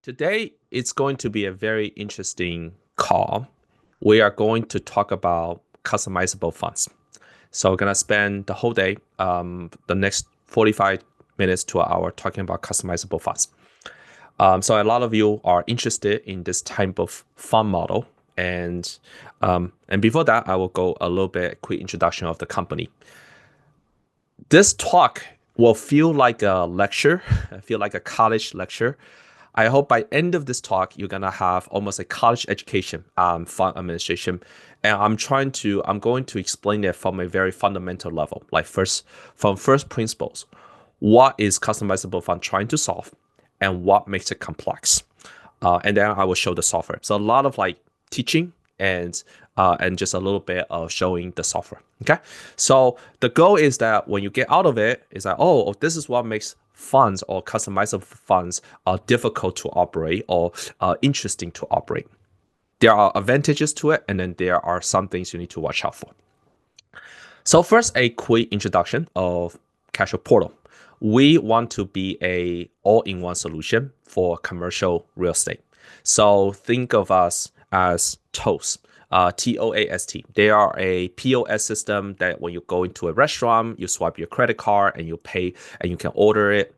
Today, it's going to be a very interesting call. We are going to talk about customizable funds. So we're going to spend the whole day, the next 45 minutes to an hour talking about customizable funds. So a lot of you are interested in this type of fund model. And before that, I will go a little bit quick introduction of the company. This talk will feel like a lecture, feel like a college lecture. I hope by end of this talk, you're gonna have almost a college education fund administration. And I'm going to explain it from a very fundamental level, like from first principles. What is customizable fund trying to solve and what makes it complex? And then I will show the software. So a lot of like teaching and just a little bit of showing the software. Okay, so the goal is that when you get out of it, is that this is what makes funds or customizable funds are difficult to operate or interesting to operate. There are advantages to it, and then there are some things you need to watch out for. So first, a quick introduction of Cashflow Portal. We want to be a all-in-one solution for commercial real estate. So think of us as Toast, TOAST. They are a POS system that when you go into a restaurant, you swipe your credit card and you pay and you can order it.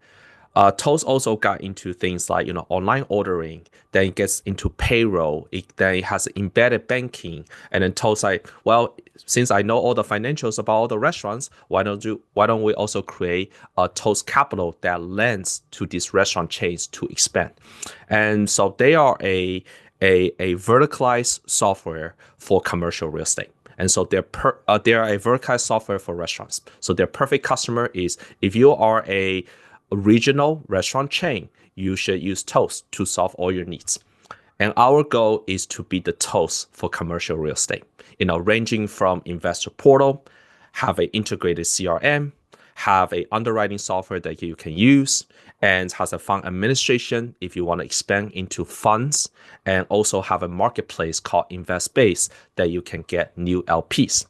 Toast also got into things like online ordering, then it gets into payroll, then it has embedded banking, and then Toast like, well, since I know all the financials about all the restaurants, why don't we also create a Toast Capital that lends to these restaurant chains to expand? And so they are a verticalized software for commercial real estate. And so they are a verticalized software for restaurants. So their perfect customer is if you are a regional restaurant chain, you should use Toast to solve all your needs. And our goal is to be the Toast for commercial real estate, ranging from investor portal, have an integrated CRM, have a underwriting software that you can use, and has a fund administration if you want to expand into funds, and also have a marketplace called InvestBase that you can get new LPs.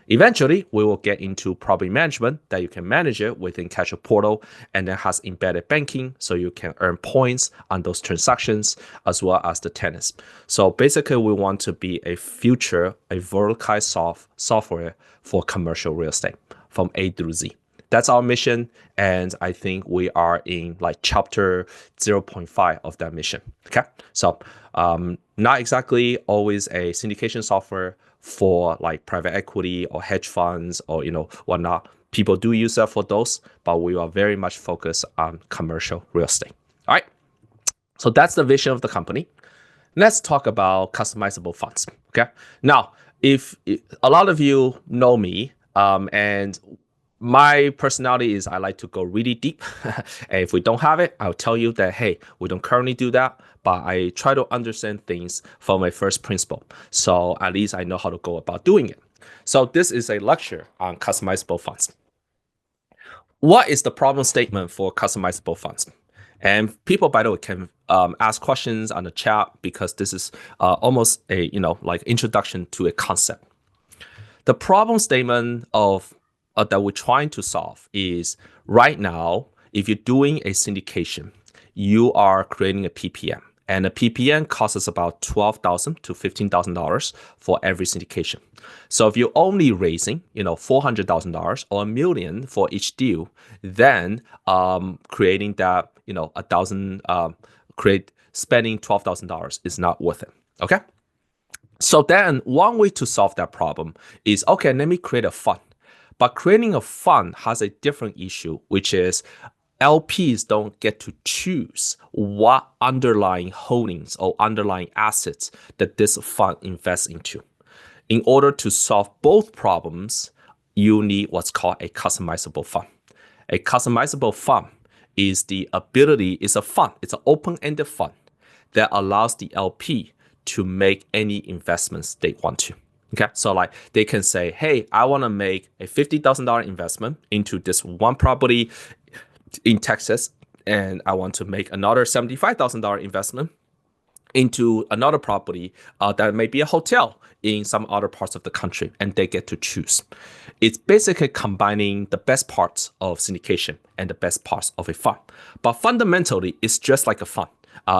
Eventually, we will get into property management that you can manage it within Cashflow Portal, and then has embedded banking so you can earn points on those transactions as well as the tenants. So basically, we want to be a verticalized software for commercial real estate from A through Z. That's our mission, and I think we are in like chapter 0.5 of that mission. Okay, so not exactly always a syndication software for like private equity or hedge funds or whatnot. People do use that for those, but we are very much focused on commercial real estate. All right, so that's the vision of the company. Let's talk about customizable funds. Okay, now if a lot of you know me, and my personality is I like to go really deep. And if we don't have it, I'll tell you that, hey, we don't currently do that, but I try to understand things from a first principle. So at least I know how to go about doing it. So this is a lecture on customizable funds. What is the problem statement for customizable funds? And people, by the way, can ask questions on the chat because this is almost a, like introduction to a concept. The problem statement that we're trying to solve is right now, if you're doing a syndication, you are creating a PPM. And a PPM costs us about $12,000 to $15,000 for every syndication. So if you're only raising, $400,000 or $1 million for each deal, then creating that, spending $12,000 is not worth it. Okay. So then one way to solve that problem is, okay, let me create a fund. But creating a fund has a different issue, which is LPs don't get to choose what underlying holdings or underlying assets that this fund invests into. In order to solve both problems, you need what's called a customizable fund. A customizable fund is a fund. It's an open-ended fund that allows the LP to make any investments they want to. Okay, so like they can say, hey, I want to make a $50,000 investment into this one property in Texas, and I want to make another $75,000 investment into another property that may be a hotel in some other parts of the country, and they get to choose. It's basically combining the best parts of syndication and the best parts of a fund. But fundamentally, it's just like a fund.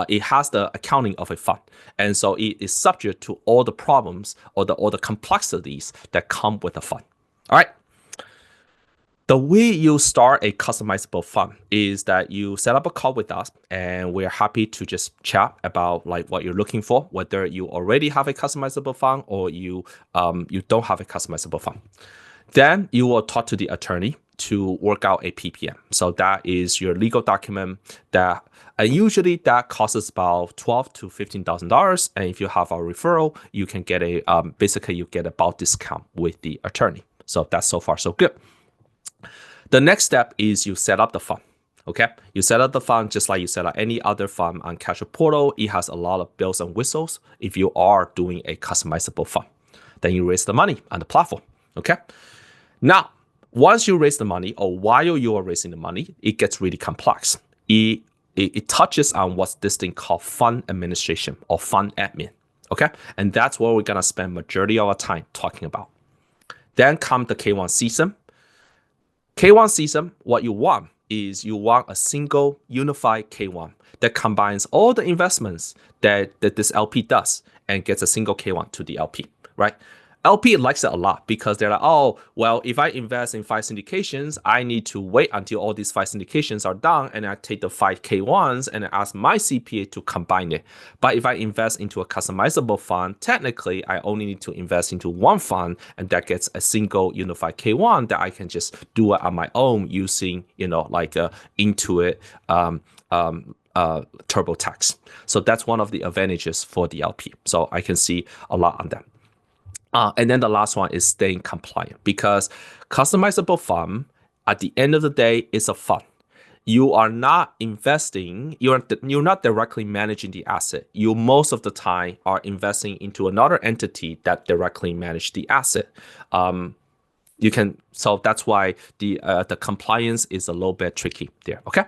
It has the accounting of a fund, and so it is subject to all the problems or the complexities that come with a fund. All right. The way you start a customizable fund is that you set up a call with us, and we're happy to just chat about like what you're looking for, whether you already have a customizable fund or you don't have a customizable fund. Then you will talk to the attorney to work out a PPM. So that is your legal document that, and usually that costs about $12,000 to $15,000. And if you have a referral, you can get basically you get a bulk discount with the attorney. So that's so far so good. The next step is you set up the fund. Okay, you set up the fund just like you set up any other fund on Cashflow Portal. It has a lot of bells and whistles if you are doing a customizable fund. Then you raise the money on the platform. Okay, now once you raise the money or while you are raising the money, it gets really complex. It touches on what's this thing called fund administration or fund admin. Okay, and that's what we're gonna spend majority of our time talking about. Then come the K1 season. K1 season, what you want is you want a single unified K1 that combines all the investments that this LP does and gets a single K1 to the LP, right? LP likes it a lot because they're like, oh, well, if I invest in 5 syndications, I need to wait until all these 5 syndications are done, and I take the 5 K1s and I ask my CPA to combine it. But if I invest into a customizable fund, technically, I only need to invest into one fund, and that gets a single unified K1 that I can just do it on my own using, like Intuit TurboTax. So that's one of the advantages for the LP. So I can see a lot on that. And then the last one is staying compliant, because customizable fund, at the end of the day, is a fund. You are not investing, you're not directly managing the asset. You most of the time are investing into another entity that directly manage the asset. So that's why the compliance is a little bit tricky there. Okay.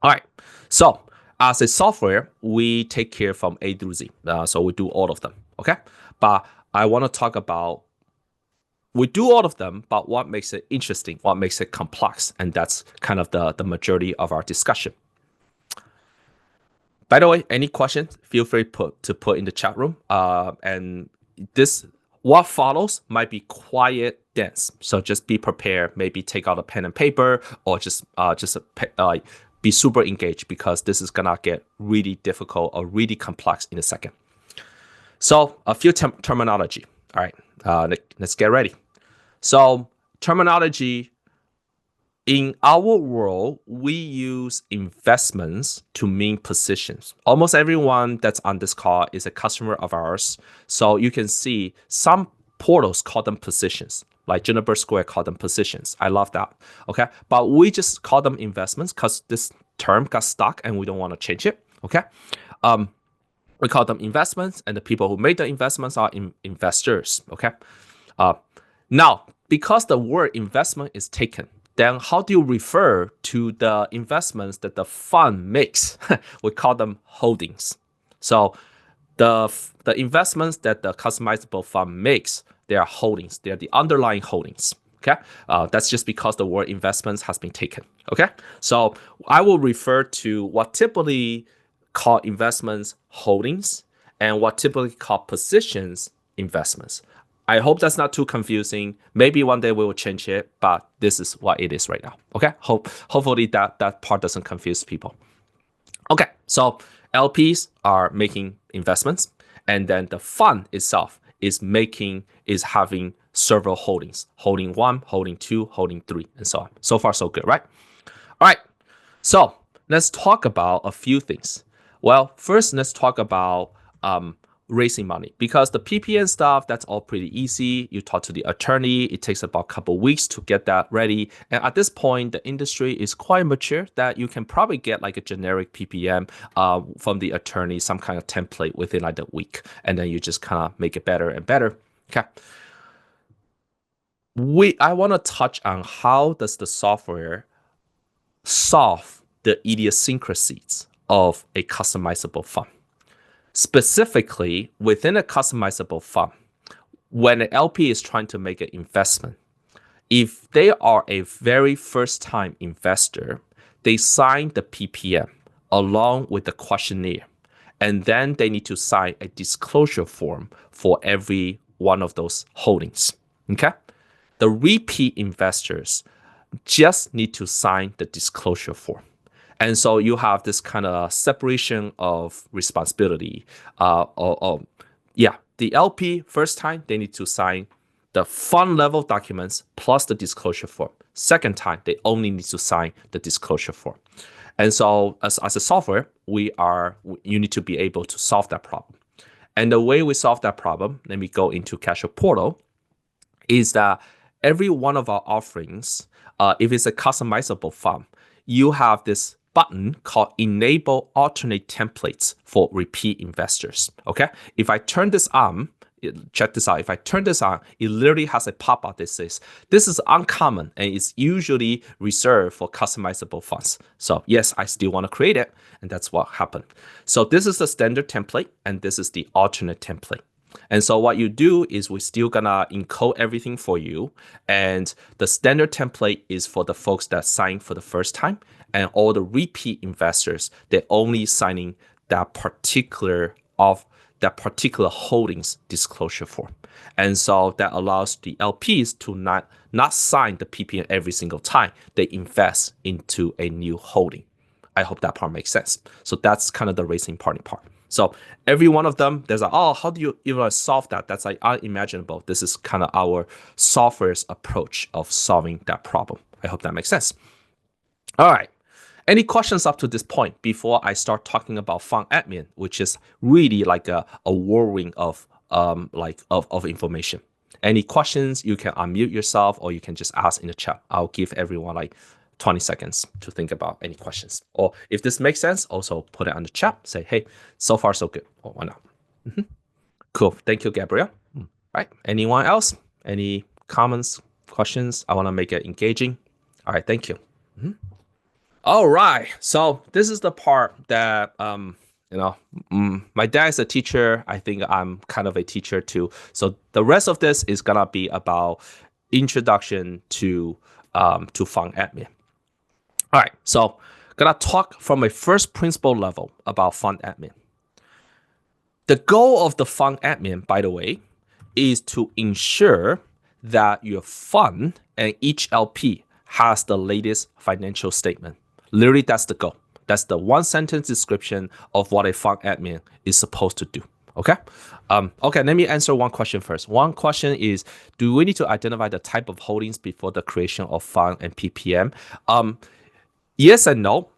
All right. So as a software, we take care from A through Z. So we do all of them. Okay. But I want to talk about, we do all of them, but what makes it interesting, what makes it complex, and that's kind of the majority of our discussion. By the way, any questions, feel free to put in the chat room. And what follows might be quite dense, so just be prepared. Maybe take out a pen and paper, or just be super engaged, because this is gonna get really difficult or really complex in a second. So a few terminology. All right, let's get ready. So terminology, in our world, we use investments to mean positions. Almost everyone that's on this call is a customer of ours. So you can see some portals call them positions, like Juniper Square call them positions. I love that. Okay, but we just call them investments because this term got stuck and we don't want to change it. Okay. We call them investments, and the people who made the investments are investors. Okay. Now, because the word investment is taken, then how do you refer to the investments that the fund makes? We call them holdings. So the investments that the customizable fund makes, they are holdings. They are the underlying holdings. Okay. That's just because the word investments has been taken. Okay. So I will refer to what typically call investments holdings, and what typically call positions investments. I hope that's not too confusing. Maybe one day we will change it, but this is what it is right now. Okay. Hopefully that part doesn't confuse people. Okay. So LPs are making investments, and then the fund itself is having several holdings: holding 1, holding 2, holding 3, and so on. So far, so good, right? All right. So let's talk about a few things. Well, first, let's talk about raising money, because the PPN stuff, that's all pretty easy. You talk to the attorney. It takes about a couple weeks to get that ready. And at this point, the industry is quite mature that you can probably get like a generic PPM from the attorney, some kind of template within like a week. And then you just kind of make it better and better. Okay. I want to touch on how does the software solve the idiosyncrasies of a customizable fund. Specifically, within a customizable fund, when an LP is trying to make an investment, if they are a very first-time investor, they sign the PPM along with the questionnaire. And then they need to sign a disclosure form for every one of those holdings. Okay? The repeat investors just need to sign the disclosure form. And so you have this kind of separation of responsibility. The LP first time, they need to sign the fund level documents plus the disclosure form. Second time, they only need to sign the disclosure form. And so as a software, you need to be able to solve that problem. And the way we solve that problem, let me go into Cashflow Portal, is that every one of our offerings, if it's a customizable fund, you have this button called Enable Alternate Templates for Repeat Investors. Okay, if I turn this on, check this out. If I turn this on, it literally has a pop-up that says, this is uncommon and it's usually reserved for customizable funds. So yes, I still want to create it. And that's what happened. So this is the standard template and this is the alternate template. And so what you do is we're still gonna encode everything for you. And the standard template is for the folks that sign for the first time, and all the repeat investors, they're only signing that particular holdings disclosure form. And so that allows the LPs to not sign the PPM every single time they invest into a new holding. I hope that part makes sense. So that's kind of the racing party part. So every one of them, there's like, oh, how do you even solve that? That's like unimaginable. This is kind of our software's approach of solving that problem. I hope that makes sense. All right. Any questions up to this point before I start talking about fund admin, which is really like a whirlwind of information? Any questions? You can unmute yourself or you can just ask in the chat. I'll give everyone like 20 seconds to think about any questions. Or if this makes sense, also put it on the chat. Say, hey, so far so good. Or why not? Cool. Thank you, Gabriel. Right. Anyone else? Any comments, questions? I want to make it engaging. All right. Thank you. All right. So this is the part that, my dad is a teacher. I think I'm kind of a teacher too. So the rest of this is going to be about introduction to fund admin. All right. So going to talk from a first principle level about fund admin. The goal of the fund admin, by the way, is to ensure that your fund and each LP has the latest financial statement. Literally, that's the goal. That's the one sentence description of what a fund admin is supposed to do. Okay. Okay. Let me answer one question first. One question is, do we need to identify the type of holdings before the creation of fund and PPM? Yes and no.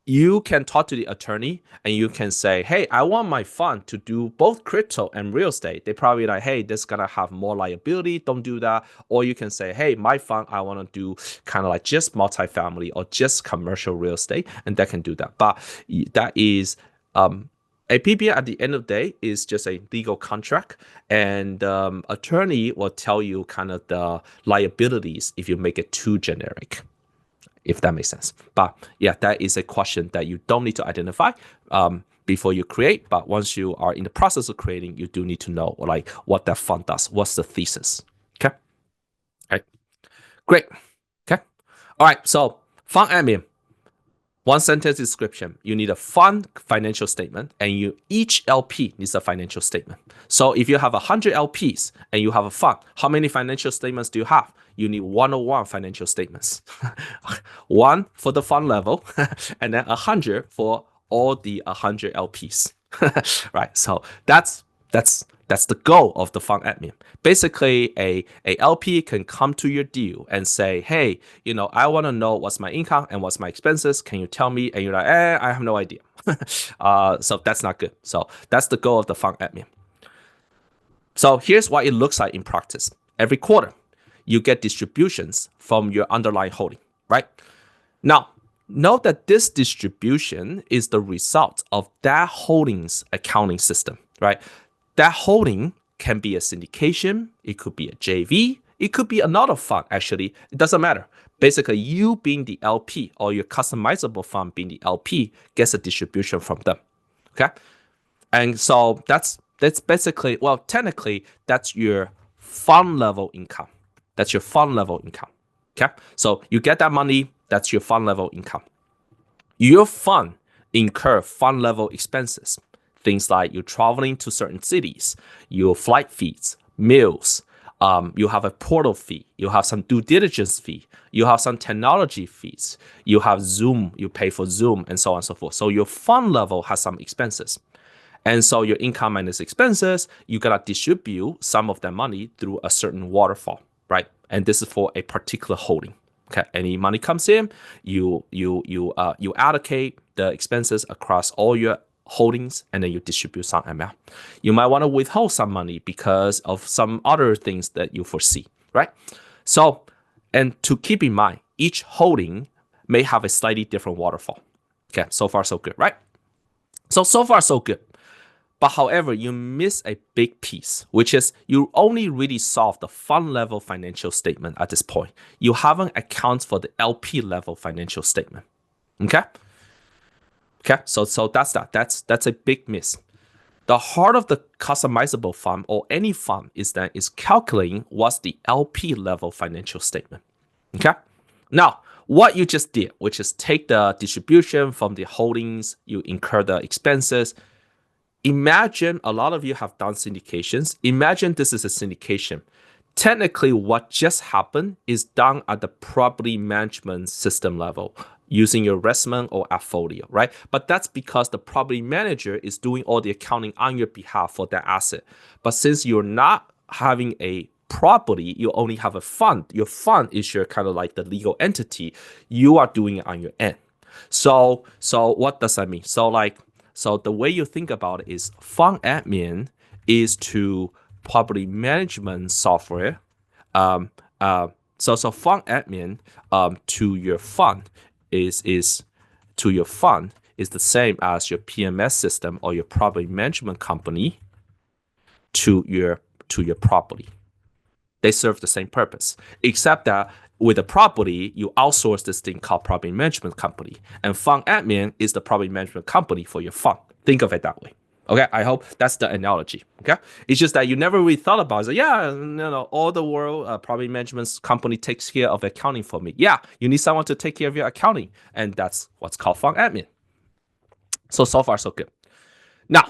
You can talk to the attorney and you can say, hey, I want my fund to do both crypto and real estate. They probably like, hey, this is going to have more liability. Don't do that. Or you can say, hey, my fund, I want to do kind of like just multifamily or just commercial real estate. And that can do that. But that is a PPM at the end of the day is just a legal contract. And attorney will tell you kind of the liabilities if you make it too generic, if that makes sense. But yeah, that is a question that you don't need to identify before you create. But once you are in the process of creating, you do need to know like what that fund does. What's the thesis? Okay. All right. Great. Okay. All right. So fund admin, one sentence description. You need a fund financial statement, and each LP needs a financial statement. So if you have 100 LPs and you have a fund, how many financial statements do you have? You need 101 financial statements. One for the fund level, and then 100 for all the 100 LPs. Right. So that's the goal of the fund admin. Basically, a LP can come to your deal and say, hey, I want to know what's my income and what's my expenses. Can you tell me? And you're like, I have no idea. So that's not good. So that's the goal of the fund admin. So here's what it looks like in practice. Every quarter, you get distributions from your underlying holding, right? Now, note that this distribution is the result of that holding's accounting system, right? That holding can be a syndication, it could be a JV, it could be another fund, actually. It doesn't matter. Basically, you being the LP or your customizable fund being the LP gets a distribution from them, okay? And so that's basically, well, technically, that's your fund level income. That's your fund level income, okay? So you get that money, that's your fund level income. Your fund incur fund level expenses, things like you're traveling to certain cities, your flight fees, meals, you have a portal fee, you have some due diligence fee, you have some technology fees, you have Zoom, you pay for Zoom, and so on and so forth. So your fund level has some expenses. And so your income minus expenses, you gotta distribute some of that money through a certain waterfall, right? And this is for a particular holding. Okay, any money comes in, you allocate the expenses across all your holdings, and then you distribute some amount. You might want to withhold some money because of some other things that you foresee, right? So, and to keep in mind, each holding may have a slightly different waterfall. Okay, so far so good, right? So far so good. But however, you miss a big piece, which is you only really solve the fund level financial statement at this point. You haven't accounted for the LP level financial statement. Okay? Okay, so that's that. That's a big miss. The heart of the customizable fund or any fund is that it's calculating what's the LP level financial statement. Okay? Now, what you just did, which is take the distribution from the holdings, you incur the expenses. Imagine a lot of you have done syndications. Imagine this is a syndication. Technically, what just happened is done at the property management system level using your investment or portfolio, right? But that's because the property manager is doing all the accounting on your behalf for that asset. But since you're not having a property, you only have a fund. Your fund is your kind of like the legal entity. You are doing it on your end. So what does that mean? So the way you think about it is fund admin is to property management software. So fund admin to your fund is the same as your PMS system or your property management company to your property. They serve the same purpose, except that with a property, you outsource this thing called property management company, and fund admin is the property management company for your fund. Think of it that way. Okay, I hope that's the analogy. Okay, it's just that you never really thought about it. So, yeah, all the world property management company takes care of accounting for me. Yeah, you need someone to take care of your accounting, and that's what's called fund admin. So far so good. Now,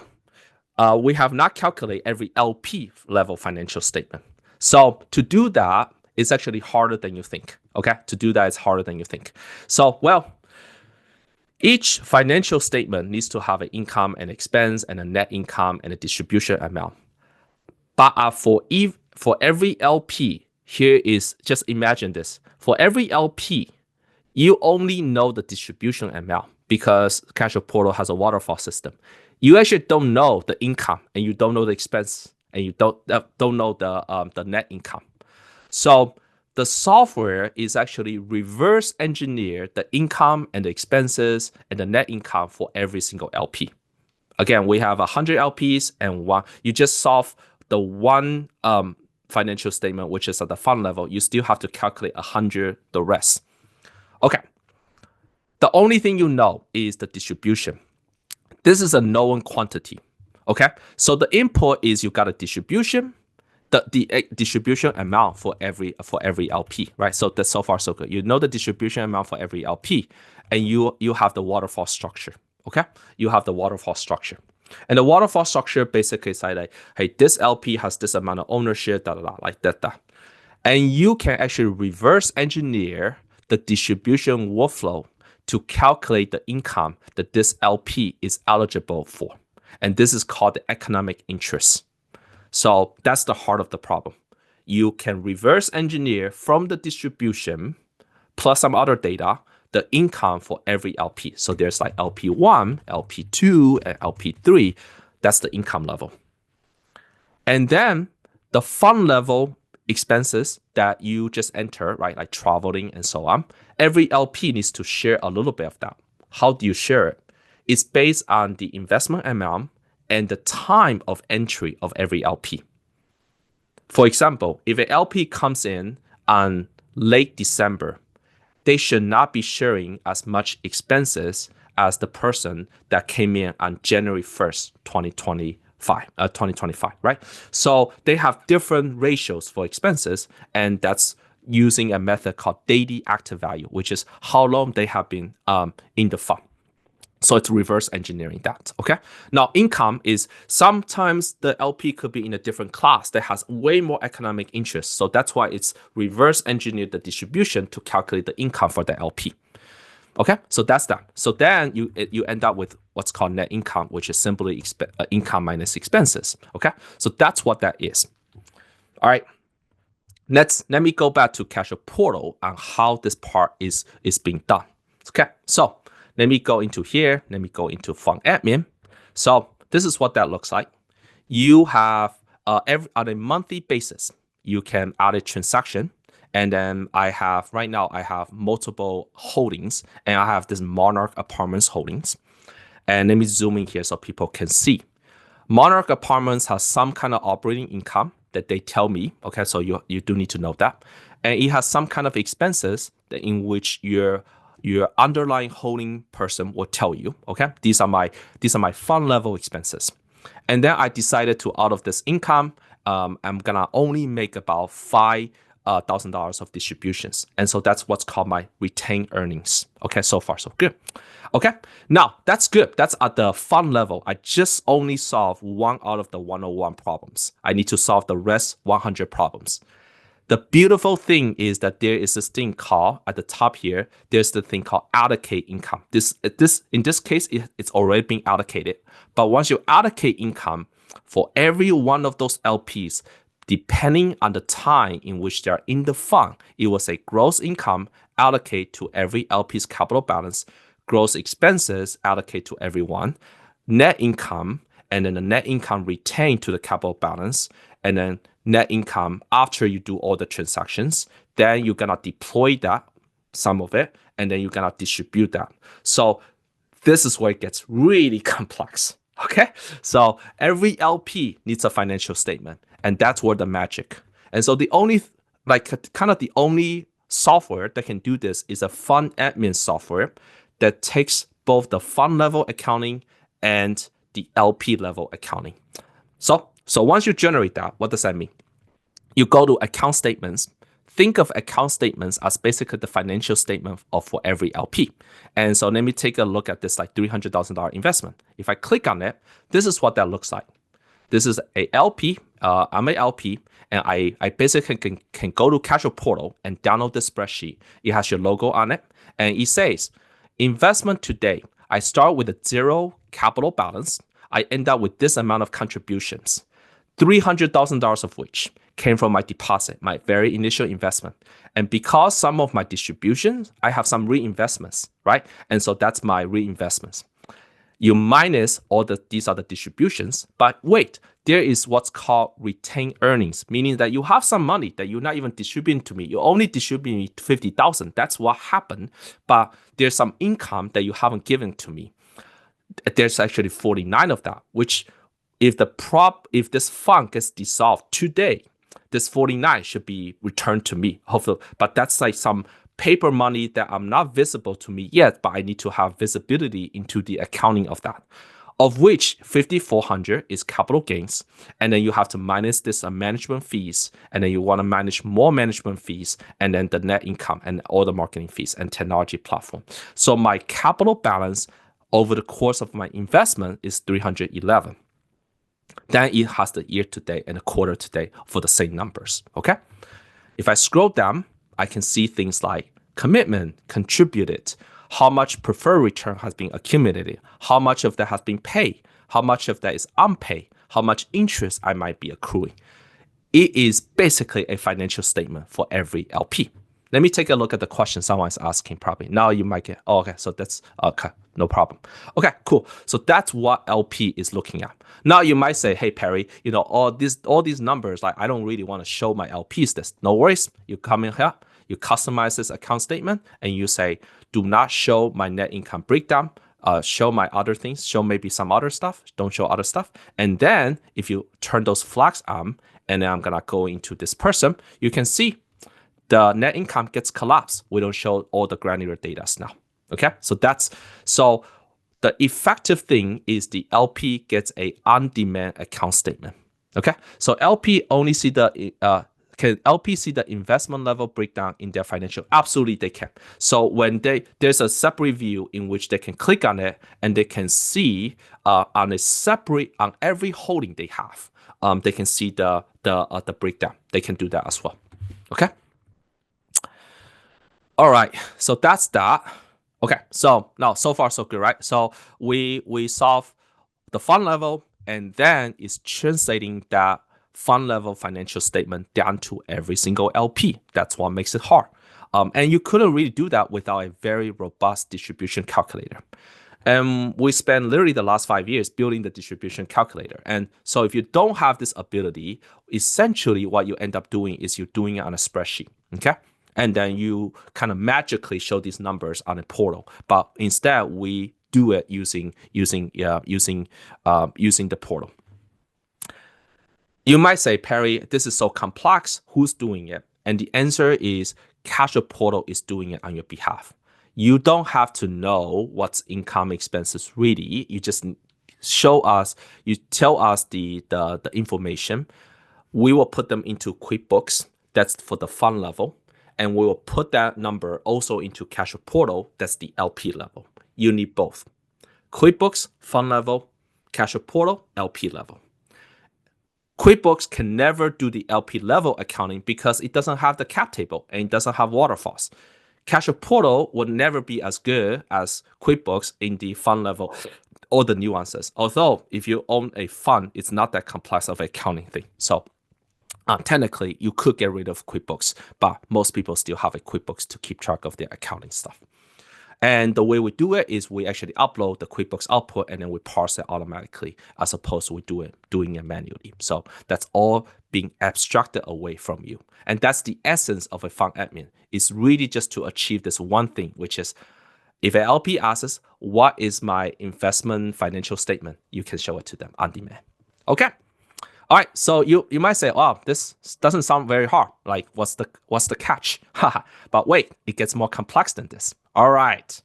we have not calculated every LP level financial statement. So to do that, it's actually harder than you think. Okay, to do that is harder than you think. So, well, each financial statement needs to have an income and expense and a net income and a distribution amount. But for every LP, here is just imagine this. For every LP, you only know the distribution amount because Cashflow Portal has a waterfall system. You actually don't know the income, and you don't know the expense, and you don't know the net income. So the software is actually reverse engineer the income and the expenses and the net income for every single LP. Again, we have 100 LPs and one. You just solve the one financial statement, which is at the fund level. You still have to calculate 100 the rest. Okay. The only thing you know is the distribution. This is a known quantity. Okay. So the input is you got a distribution, the distribution amount for every LP, right? So that's so far so good. You know the distribution amount for every LP, and you have the waterfall structure. Okay, you have the waterfall structure, and the waterfall structure basically is like, hey, this LP has this amount of ownership, like that, and you can actually reverse engineer the distribution workflow to calculate the income that this LP is eligible for, and this is called the economic interest. So that's the heart of the problem. You can reverse engineer from the distribution plus some other data the income for every LP. So there's like LP1, LP2, and LP3. That's the income level. And then the fund level expenses that you just enter, right, like traveling and so on, every LP needs to share a little bit of that. How do you share it? It's based on the investment amount and the time of entry of every LP. For example, if an LP comes in on late December, they should not be sharing as much expenses as the person that came in on January 1st, 2025, right? So they have different ratios for expenses, and that's using a method called daily active value, which is how long they have been in the fund. So it's reverse engineering that, okay? Now, income is sometimes the LP could be in a different class that has way more economic interest. So that's why it's reverse engineered the distribution to calculate the income for the LP. Okay, so that's that. So then you end up with what's called net income, which is simply income minus expenses. Okay, so that's what that is. All right, let me go back to Cashflow Portal on how this part is being done. Okay, so let me go into here. Let me go into fund admin. So this is what that looks like. You have on a monthly basis, you can add a transaction. And then right now I have multiple holdings, and I have this Monarch Apartments holdings. And let me zoom in here so people can see. Monarch Apartments has some kind of operating income that they tell me. Okay, so you do need to know that. And it has some kind of expenses in which your underlying holding person will tell you. Okay, these are my fund level expenses. And then I decided to, out of this income, I'm gonna only make about $5,000 of distributions. And so that's what's called my retained earnings. Okay, so far so good. Okay, now that's good. That's at the fund level. I just only solved one out of the 101 problems. I need to solve the rest 100 problems. The beautiful thing is that there is this thing called, at the top here, there's the thing called allocate income. In this case, it's already being allocated. But once you allocate income for every one of those LPs, depending on the time in which they're in the fund, it will say gross income allocate to every LP's capital balance, gross expenses allocate to everyone, net income, and then the net income retained to the capital balance, and then net income after you do all the transactions. Then you're gonna deploy that, some of it, and then you're gonna distribute that. So this is where it gets really complex. Okay, so every LP needs a financial statement, and that's where the magic. And so the only the only software that can do this is a fund admin software that takes both the fund level accounting and the LP level accounting. So once you generate that, what does that mean? You go to account statements. Think of account statements as basically the financial statement for every LP. And so let me take a look at this like $300,000 investment. If I click on it, this is what that looks like. This is a LP. I'm a LP, and I basically can go to Cashflow Portal and download the spreadsheet. It has your logo on it, and it says, investment today. I start with a zero capital balance. I end up with this amount of contributions, $300,000 of which came from my deposit, my very initial investment. And because some of my distributions, I have some reinvestments, right? And so that's my reinvestments. You minus these are the distributions, but wait, there is what's called retained earnings, meaning that you have some money that you're not even distributing to me. You only distribute me 50,000. That's what happened. But there's some income that you haven't given to me. There's actually 49 of that, which if this fund gets dissolved today, this 49 should be returned to me, hopefully. But that's like some paper money that I'm not visible to me yet, but I need to have visibility into the accounting of that, of which 5,400 is capital gains. And then you have to minus this management fees, and then you want to manage more management fees, and then the net income and all the marketing fees and technology platform. So my capital balance over the course of my investment is 311. Then it has the year to date and the quarter to date for the same numbers. Okay. If I scroll down, I can see things like commitment, contributed, how much preferred return has been accumulated, how much of that has been paid, how much of that is unpaid, how much interest I might be accruing. It is basically a financial statement for every LP. Let me take a look at the question someone's asking probably. Now you might get, oh, okay, so that's, okay, no problem. Okay, cool. So that's what LP is looking at. Now you might say, hey, Perry, all these numbers, like I don't really want to show my LPs this. No worries. You come in here, you customize this account statement, and you say, do not show my net income breakdown. Show my other things, show maybe some other stuff, don't show other stuff. And then if you turn those flags on, and then I'm gonna go into this person, you can see the net income gets collapsed. We don't show all the granular data now. Okay, so the effective thing is the LP gets a on-demand account statement. Okay, so LP only see the Can LP see the investment level breakdown in their financial? Absolutely, they can. So when there's a separate view in which they can click on it and they can see on every holding they have, they can see the breakdown. They can do that as well. Okay. All right. So that's that. Okay. So now so far so good, right? So we solve the fund level, and then it's translating that fund level financial statement down to every single LP. That's what makes it hard. And you couldn't really do that without a very robust distribution calculator. And we spent literally the last 5 years building the distribution calculator. And so if you don't have this ability, essentially what you end up doing is you're doing it on a spreadsheet. Okay. And then you kind of magically show these numbers on a portal. But instead, we do it using the portal. You might say, Perry, this is so complex. Who's doing it? And the answer is Cashflow Portal is doing it on your behalf. You don't have to know what's income expenses really. You just show us, you tell us the information. We will put them into QuickBooks. That's for the fund level. And we will put that number also into Cashflow Portal. That's the LP level. You need both. QuickBooks, fund level, Cashflow Portal, LP level. QuickBooks can never do the LP level accounting because it doesn't have the cap table and it doesn't have waterfalls. Cashflow Portal would never be as good as QuickBooks in the fund level or the nuances. Although if you own a fund, it's not that complex of an accounting thing. So technically, you could get rid of QuickBooks, but most people still have a QuickBooks to keep track of their accounting stuff. And the way we do it is we actually upload the QuickBooks output and then we parse it automatically as opposed to doing it manually. So that's all being abstracted away from you. And that's the essence of a fund admin. It's really just to achieve this one thing, which is if an LP asks, what is my investment financial statement? You can show it to them on demand. Okay. All right, so you might say, "Oh, this doesn't sound very hard. Like, what's the catch?" But wait, it gets more complex than this. All right.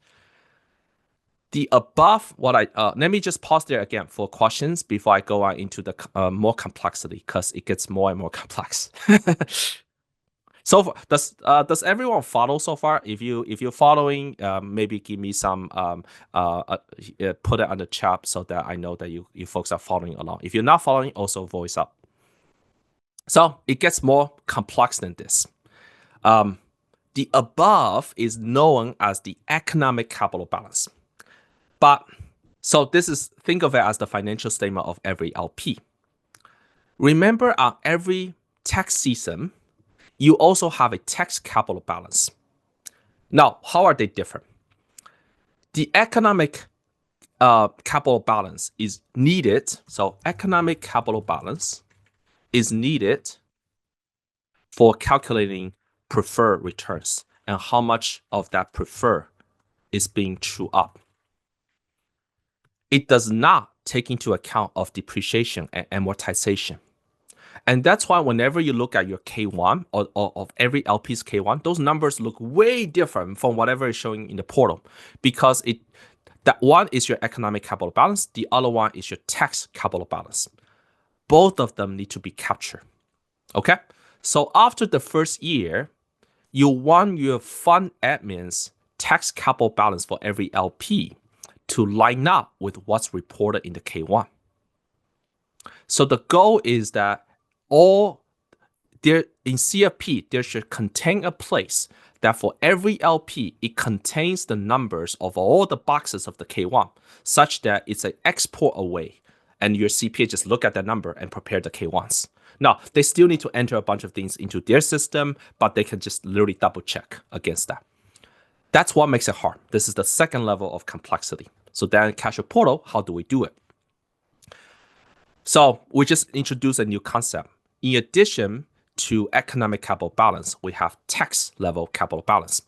The above, let me just pause there again for questions before I go on into the more complexity because it gets more and more complex. So does everyone follow so far? If you're following, maybe give me some put it on the chat so that I know that you folks are following along. If you're not following, also voice up. So it gets more complex than this. The above is known as the economic capital balance. But so think of it as the financial statement of every LP. Remember, on every tax season, you also have a tax capital balance. Now, how are they different? The economic capital balance is needed. So economic capital balance is needed for calculating preferred returns and how much of that preferred is being true up. It does not take into account of depreciation and amortization. And that's why whenever you look at your K1 or of every LP's K1, those numbers look way different from whatever is showing in the portal because that one is your economic capital balance, the other one is your tax capital balance. Both of them need to be captured. Okay? So after the first year, you want your fund admin's tax capital balance for every LP to line up with what's reported in the K1. So the goal is that in CFP, there should contain a place that for every LP, it contains the numbers of all the boxes of the K1, such that it's an export away, and your CPA just look at that number and prepare the K1s. Now, they still need to enter a bunch of things into their system, but they can just literally double check against that. That's what makes it hard. This is the second level of complexity. So then Cashflow Portal, how do we do it? So we just introduced a new concept. In addition to economic capital balance, we have tax level capital balance.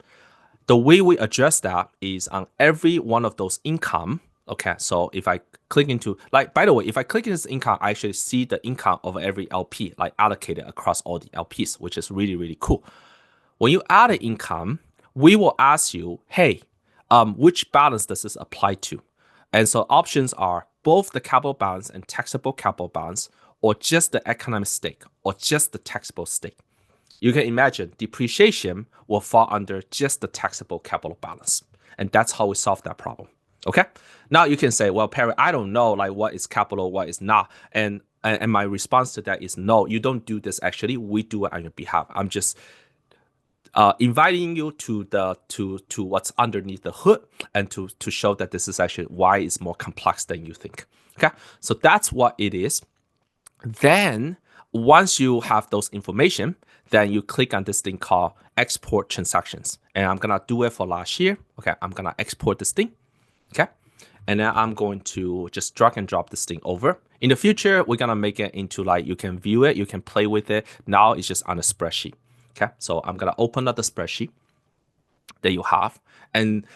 The way we address that is on every one of those income. Okay, so if I click into, by the way, if I click into this income, I actually see the income of every LP, allocated across all the LPs, which is really, really cool. When you add an income, we will ask you, hey, which balance does this apply to? And so options are both the capital balance and taxable capital balance, or just the economic stake, or just the taxable stake. you can imagine depreciation will fall under just the taxable capital balance. And that's how we solve that problem. Okay. Now you can say, well, Perry, I don't know like what is capital, what is not. And my response to that is no, you don't do this actually. We do it on your behalf. I'm just inviting you to what's underneath the hood and to show that this is actually why it's more complex than you think. Okay. So that's what it is. Then once you have those information, then you click on this thing called export transactions. And I'm going to do it for last year. Okay. I'm going to export this thing. Okay. And then I'm going to just drag and drop this thing over. In the future, we're going to make it into like, you can view it, you can play with it. Now it's just on a spreadsheet. Okay. So I'm going to open up the spreadsheet that you have. And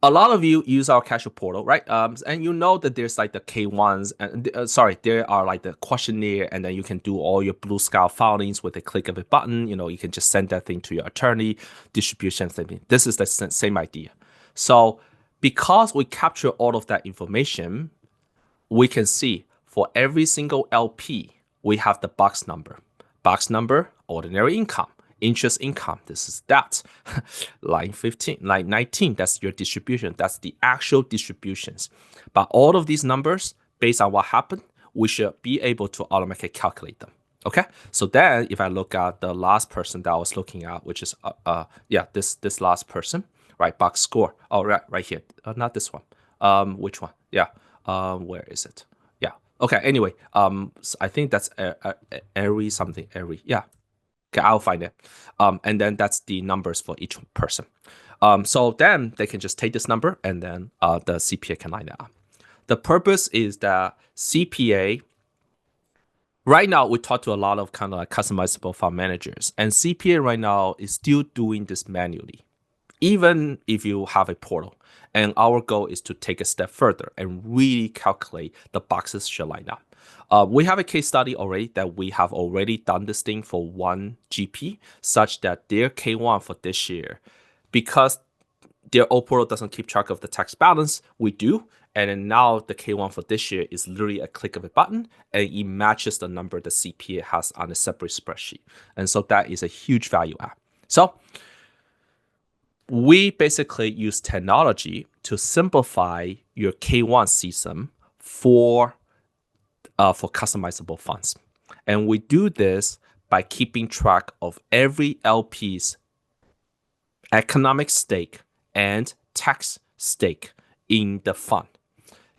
a lot of you use our Cashflow portal, right? And you know that there's like the K1s, and there are like the questionnaire, and then you can do all your Blue Sky filings with a click of a button. You know, you can just send that thing to your attorney, distribution thing. This is the same idea. So because we capture all of that information, we can see for every single LP, we have the box number. Box number, ordinary income. Interest income, this is that. Line 15, line 19, that's your distribution. That's the actual distributions. But all of these numbers, based on what happened, we should be able to automatically calculate them. Okay, so then if I look at the last person that I was looking at, which is this last person, right? Box score. Oh, right here. Not this one. Which one? Yeah. Where is it? Yeah. Okay. Anyway, so I think that's every something. Yeah. Okay, I'll find it. And then that's the numbers for each person. So then they can just take this number and then the CPA can line it up. The purpose is that CPA, right now we talk to a lot of kind of like customizable fund managers, and CPA right now is still doing this manually, even if you have a portal. And our goal is to take a step further and really calculate the boxes should line up. We have a case study already that we have already done this thing for one GP, such that their K1 for this year, because their old portal doesn't keep track of the tax balance, we do. And then now the K1 for this year is literally a click of a button, and it matches the number the CPA has on a separate spreadsheet. And so that is a huge value add. So we basically use technology to simplify your K1 system for customizable funds. And we do this by keeping track of every LP's economic stake and tax stake in the fund,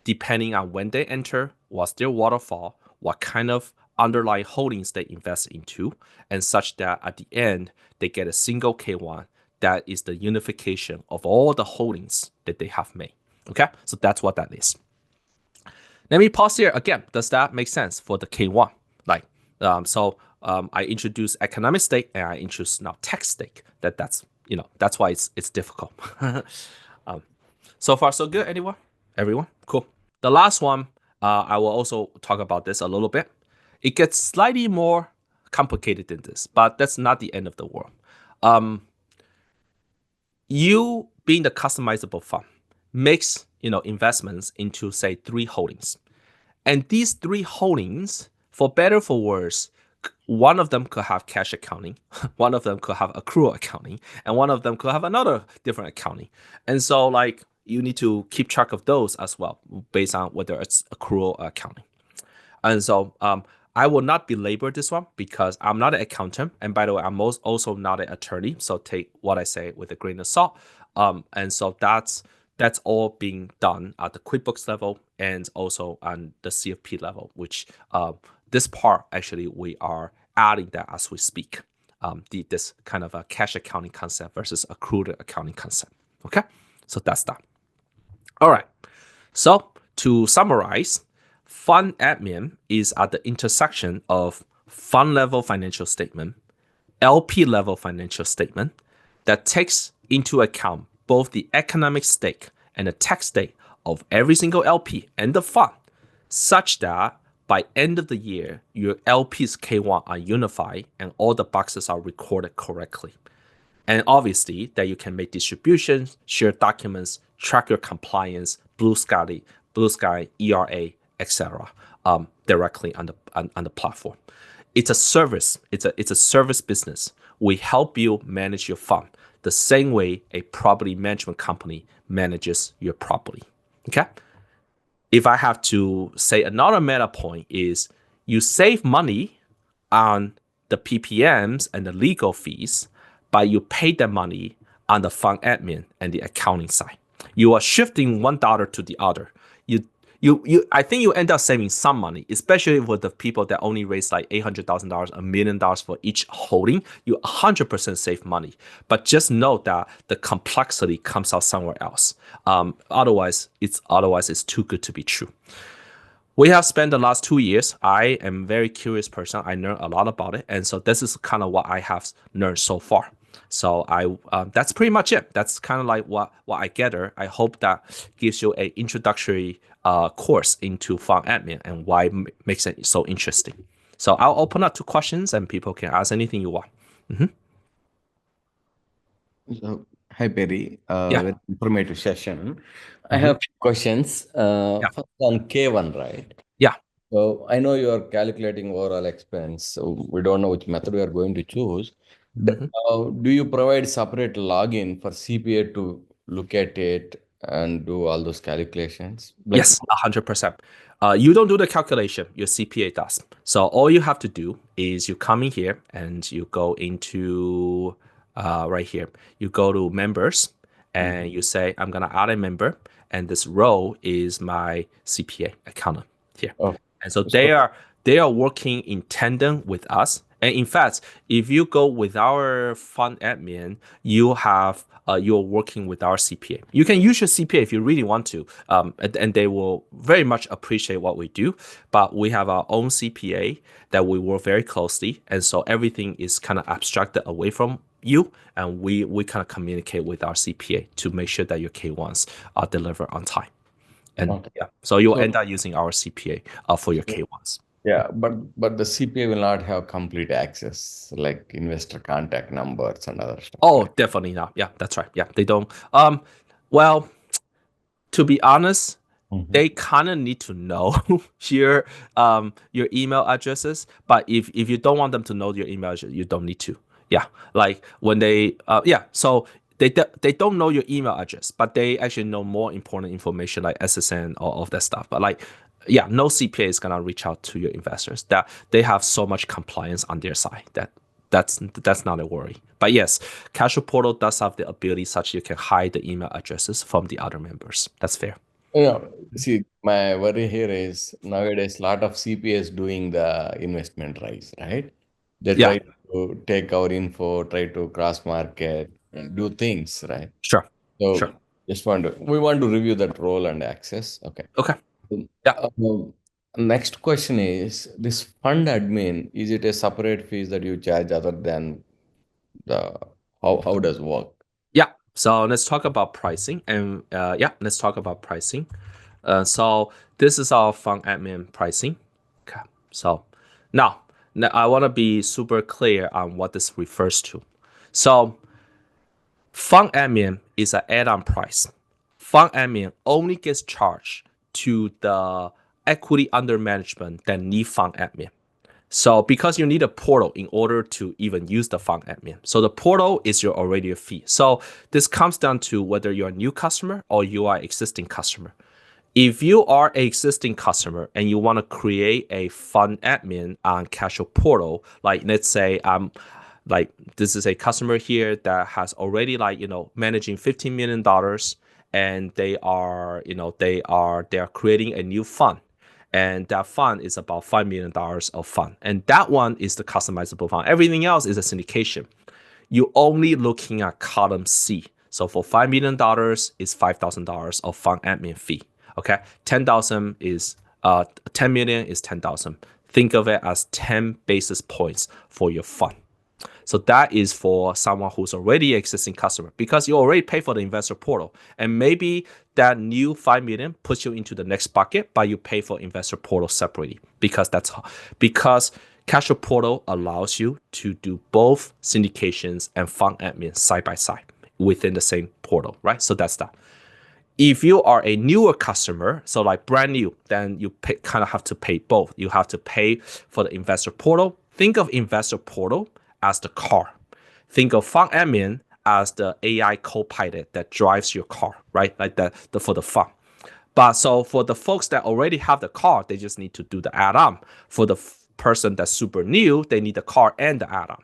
depending on when they enter, what's their waterfall, what kind of underlying holdings they invest into, and such that at the end, they get a single K1 that is the unification of all the holdings that they have made. Okay, so that's what that is. Let me pause here again. Does that make sense for the K1? Like, I introduce economic stake and I introduce now tax stake. That's why it's difficult. So far so good. Everyone, cool. The last one, I will also talk about this a little bit. It gets slightly more complicated than this, but that's not the end of the world. You being the customizable fund makes investments into say 3 holdings, and these 3 holdings, for better or for worse, one of them could have cash accounting, one of them could have accrual accounting, and one of them could have another different accounting. And so like you need to keep track of those as well based on whether it's accrual or accounting. And so I will not belabor this one because I'm not an accountant. And by the way, I'm also not an attorney. So take what I say with a grain of salt. And so that's all being done at the QuickBooks level and also on the CFP level, which this part actually we are adding that as we speak. This kind of a cash accounting concept versus accrued accounting concept. Okay, so that's that. All right. So to summarize, fund admin is at the intersection of fund level financial statement, LP level financial statement that takes into account both the economic stake and the tax stake of every single LP and the fund, such that by end of the year, your LP's K1 are unified and all the boxes are recorded correctly. And obviously that you can make distributions, share documents, track your compliance, Blue Sky, ERA, etc. Directly on the platform. it's a service. It's a service business. We help you manage your fund the same way a property management company manages your property. Okay. If I have to say another meta point is you save money on the PPMs and the legal fees, but you pay the money on the fund admin and the accounting side. You are shifting $1 to the other. I think you end up saving some money, especially with the people that only raise like $800,000, $1 million for each holding. You 100% save money, but just know that the complexity comes out somewhere else. Otherwise it's too good to be true. We have spent the last 2 years. I am a very curious person. I learned a lot about it, and so this is kind of what I have learned so far. So that's pretty much it. That's kind of like what I gather. I hope that gives you an introductory course into fund admin and why it makes it so interesting. So I'll open up to questions, and people can ask anything you want. So, hi Perry, Yeah. very informative session. I have few questions. Yeah. First on K1, right? Yeah. So I know you are calculating overall expense. So we don't know which method we are going to choose. Mhm. Do you provide separate login for CPA to look at it and do all those calculations? Like, Yes, 100%. You don't do the calculation, your CPA does. So all you have to do is you come in here and you go into right here. You go to members and you say, I'm gonna add a member, and this row is my CPA accountant here. oh, And so so they are working in tandem with us. And in fact, if you go with our fund admin, you're working with our CPA. You can use your CPA if you really want to, and they will very much appreciate what we do. But we have our own CPA that we work very closely, and so everything is kind of abstracted away from you, and we kind of communicate with our CPA to make sure that your K1s are delivered on time. And okay. yeah, so you'll So end up using our CPA for your K1s. yeah, but the CPA will not have complete access, like investor contact numbers and other stuff, Oh, right? definitely not. Yeah, that's right. Yeah, they don't. Well, to be honest, Mhm. they kind of need to know your email addresses. But if you don't want them to know your email address, you don't need to. Yeah, like when they yeah, so they don't know your email address, but they actually know more important information like SSN or all of that stuff. But like yeah, no CPA is gonna reach out to your investors. That they have so much compliance on their side that that's not a worry. But yes, Cashflow Portal does have the ability such you can hide the email addresses from the other members. That's fair. Yeah, see, my worry here is nowadays a lot of CPAs doing the investment rise, right? They Yeah, try to take our info, try to cross market and do things, right? sure, sure. So we want to review that role and access. Okay. Okay. Yeah. Um, Next question is this fund admin, is it a separate fees that you charge other than the how does it work? Yeah. So let's talk about pricing. And yeah, let's talk about pricing. So this is our fund admin pricing. Okay. So now I want to be super clear on what this refers to. So fund admin is an add-on price. Fund admin only gets charged to the equity under management that need fund admin. So because you need a portal in order to even use the fund admin. So the portal is your already a fee. So this comes down to whether you're a new customer or you are existing customer. If you are an existing customer and you want to create a fund admin on Cashflow Portal, like let's say like this is a customer here that has already managing $15 million, and they are creating a new fund, and that fund is about $5 million of fund, and that one is the customizable fund. Everything else is a syndication. You're only looking at column C. So for $5 million is $5,000 of fund admin fee. Okay, 10,000 is 10 million is 10,000. Think of it as 10 basis points for your fund. So that is for someone who's already an existing customer because you already pay for the investor portal. And maybe that new 5 million puts you into the next bucket, but you pay for investor portal separately because Cashflow Portal allows you to do both syndications and fund admin side by side within the same portal, right? So that's that. If you are a newer customer, so like brand new, then you kind of have to pay both. You have to pay for the investor portal think of investor portal as the car. Think of fund admin as the AI co-pilot that drives your car, right? Like for the fund. But so for the folks that already have the car, they just need to do the add-on. For the person that's super new, they need the car and the add-on.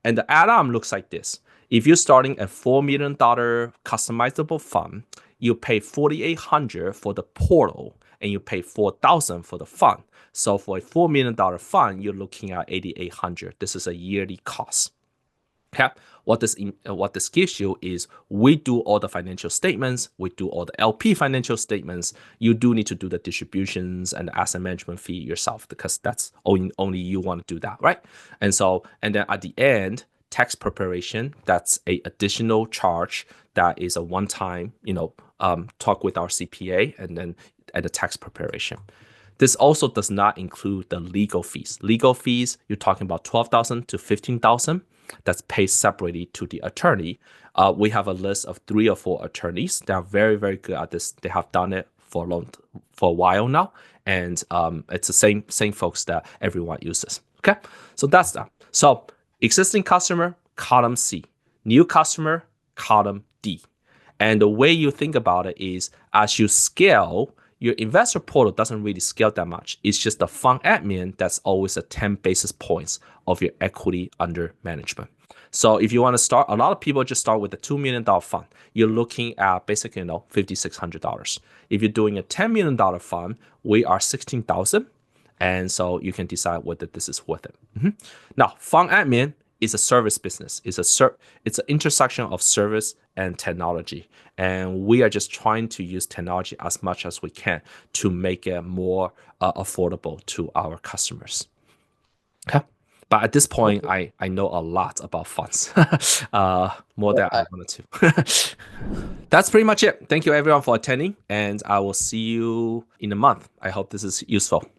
And the add-on looks like this. If you're starting a $4 million customizable fund, you pay $4,800 for the portal and you pay $4,000 for the fund. So for a $4 million fund, you're looking at $8,800. This is a yearly cost. Okay. What this gives you is we do all the financial statements, we do all the LP financial statements. You do need to do the distributions and the asset management fee yourself because that's only you want to do that, right? And then at the end, tax preparation, that's a additional charge that is a one-time, talk with our CPA and the tax preparation. This also does not include the legal fees. Legal fees, you're talking about $12,000 to $15,000. That's paid separately to the attorney. We have a list of 3 or 4 attorneys that are very, very good at this. They have done it for a while now, and it's the same folks that everyone uses. Okay, so that's that. So existing customer, column C. New customer, column D. And the way you think about it is as you scale, your investor portal doesn't really scale that much. It's just the fund admin that's always at 10 basis points of your equity under management. So if you want to start, a lot of people just start with a $2 million fund. You're looking at basically, $5,600. If you're doing a $10 million fund, we are $16,000. And so you can decide whether this is worth it. Now, fund admin is a service business. It's an intersection of service and technology. And we are just trying to use technology as much as we can to make it more affordable to our customers. Okay. But at this point, I know a lot about funds, more than I wanted to. That's pretty much it. Thank you everyone for attending, and I will see you in a month. I hope this is useful.